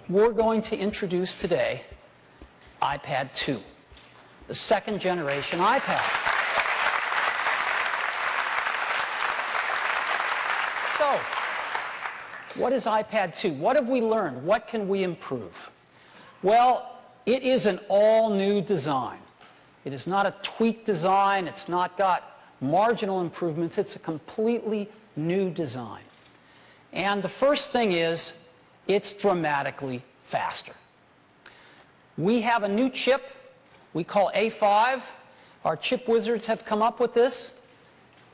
we're going to introduce today iPad 2, the second generation iPad. So, what is iPad 2? What have we learned? What can we improve? Well, it is an all-new design. It is not a tweaked design. It's not got marginal improvements. It's a completely new design. And the first thing is, it's dramatically faster. We have a new chip we call A5. Our chip wizards have come up with this,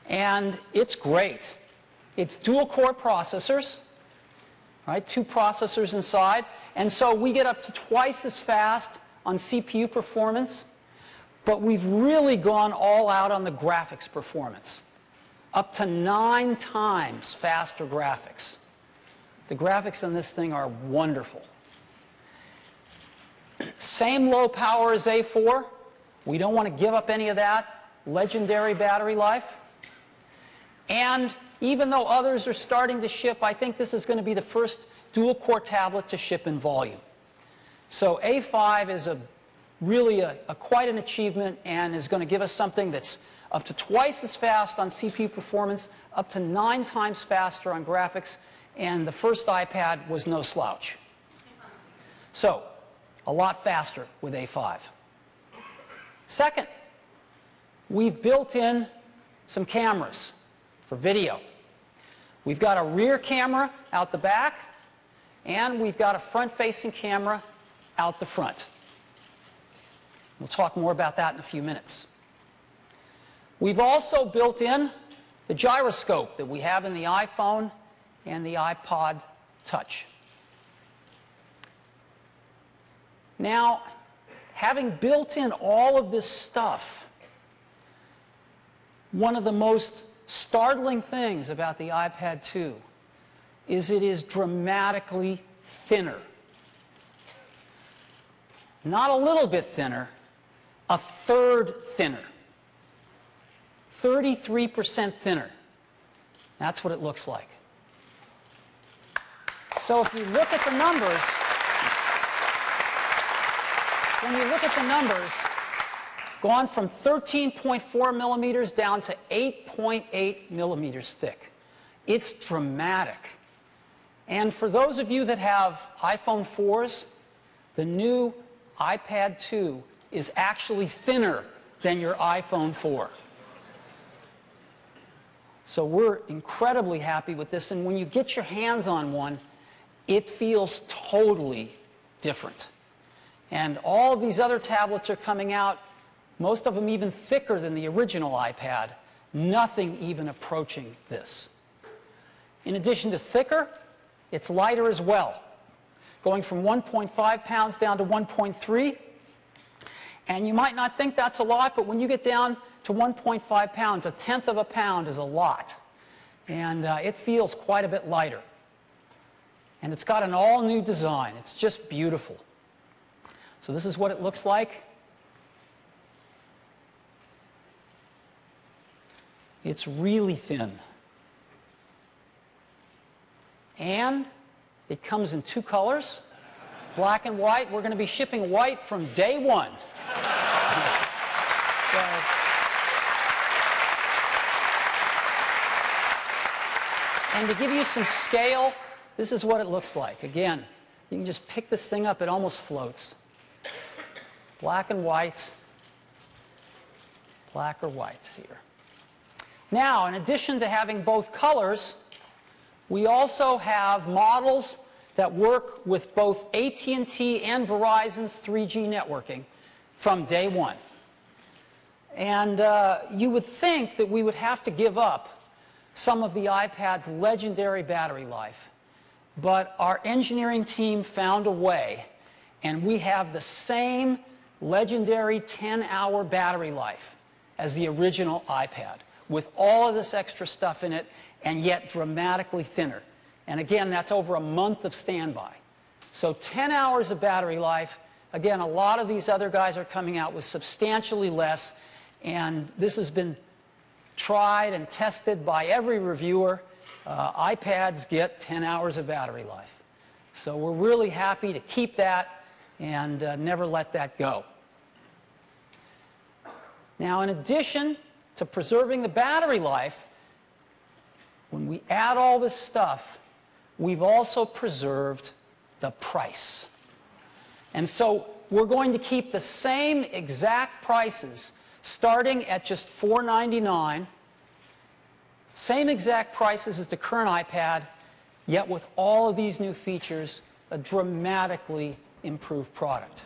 and it's great. It's dual-core processors, right? 2 processors inside, and so we get up to twice as fast on CPU performance, but we've really gone all out on the graphics performance. Up to 9 times faster graphics. The graphics on this thing are wonderful. Same low power as A4. We don't want to give up any of that legendary battery life. And even though others are starting to ship, I think this is going to be the first dual-core tablet to ship in volume. So A5 is really quite an achievement and is going to give us something that's up to twice as fast on CPU performance, up to 9 times faster on graphics, and the first iPad was no slouch. So, a lot faster with A5. Second, we've built in some cameras for video. We've got a rear camera out the back, and we've got a front-facing camera out the front. We'll talk more about that in a few minutes. We've also built in the gyroscope that we have in the iPhone and the iPod Touch. Now, having built in all of this stuff, one of the most startling things about the iPad 2 is it is dramatically thinner. Not a little bit thinner, a third thinner. 33% thinner. That's what it looks like. So if you look at the numbers, when you look at the numbers, gone from 13.4 millimeters down to 8.8 millimeters thick. It's dramatic. And for those of you that have iPhone 4s, the new iPad 2 is actually thinner than your iPhone 4. So we're incredibly happy with this, and when you get your hands on one, it feels totally different. And all of these other tablets are coming out, most of them even thicker than the original iPad, nothing even approaching this. In addition to thicker, it's lighter as well, going from 1.5 pounds down to 1.3. And you might not think that's a lot, but when you get down to 1.5 pounds, 1/10 of a pound is a lot. And it feels quite a bit lighter. And it's got an all-new design. It's just beautiful. So this is what it looks like. It's really thin. And it comes in 2 colors, black and white. We're going to be shipping white from day 1. And to give you some scale, this is what it looks like. Again, you can just pick this thing up. It almost floats. Black and white. Black or white here. Now, in addition to having both colors, we also have models that work with both AT&T and Verizon's 3G networking from day 1. And you would think that we would have to give up some of the iPad's legendary battery life. But our engineering team found a way, and we have the same legendary 10-hour battery life as the original iPad, with all of this extra stuff in it, and yet dramatically thinner. And again, that's over a month of standby. So 10 hours of battery life. Again, a lot of these other guys are coming out with substantially less, and this has been tried and tested by every reviewer. iPads get 10 hours of battery life. So we're really happy to keep that and never let that go. Now, in addition to preserving the battery life, when we add all this stuff, we've also preserved the price. And so we're going to keep the same exact prices starting at just $499, same exact prices as the current iPad, yet with all of these new features, a dramatically improved product.